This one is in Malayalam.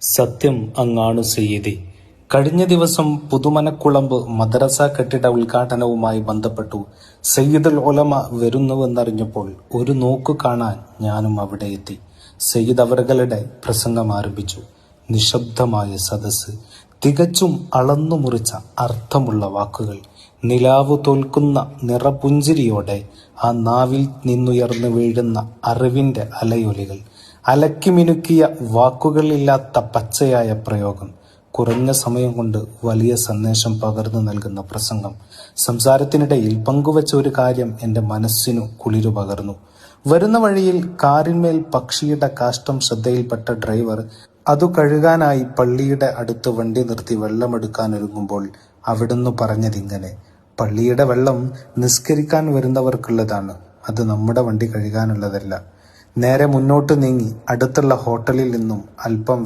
സത്യം അങ്ങാണു സയ്യിദി. കഴിഞ്ഞ ദിവസം പുതുമനക്കുളമ്പ് മദ്രസ കെട്ടിട ഉദ്ഘാടനവുമായി ബന്ധപ്പെട്ടു സയ്യിദുൽ ഉലമ വരുന്നുവെന്നറിഞ്ഞപ്പോൾ ഒരു നോക്കു കാണാൻ ഞാനും അവിടെ എത്തി. സയ്യിദ് അവറുകളുടെ പ്രസംഗം ആരംഭിച്ചു. നിശബ്ദമായ സദസ്സ്, തികച്ചും അളന്നു മുറിച്ച അർത്ഥമുള്ള വാക്കുകൾ, നിലാവു തോൽക്കുന്ന നിറപുഞ്ചിരിയോടെ ആ നാവിൽ നിന്നുയർന്നു വീഴുന്ന അറിവിന്റെ അലയൊലികൾ, അലക്കി മിനുക്കിയ വാക്കുകളില്ലാത്ത പച്ചയായ പ്രയോഗം, കുറഞ്ഞ സമയം കൊണ്ട് വലിയ സന്ദേശം പകർന്നു നൽകുന്ന പ്രസംഗം. സംസാരത്തിനിടയിൽ പങ്കുവച്ച ഒരു കാര്യം എൻ്റെ മനസ്സിനു കുളിരു പകർന്നു. വരുന്ന വഴിയിൽ കാറിന്മേൽ പക്ഷിയുടെ കാഷ്ടം ശ്രദ്ധയിൽപ്പെട്ട ഡ്രൈവർ അതു കഴുകാനായി പള്ളിയുടെ അടുത്ത് വണ്ടി നിർത്തി വെള്ളമെടുക്കാനൊരുങ്ങുമ്പോൾ അവിടുന്ന് പറഞ്ഞതിങ്ങനെ: പള്ളിയുടെ വെള്ളം നിസ്കരിക്കാൻ വരുന്നവർക്കുള്ളതാണ്, അത് നമ്മുടെ വണ്ടി കഴുകാനുള്ളതല്ല. നേരെ മുന്നോട്ട് നീങ്ങി അടുത്തുള്ള ഹോട്ടലിൽ നിന്നും അല്പം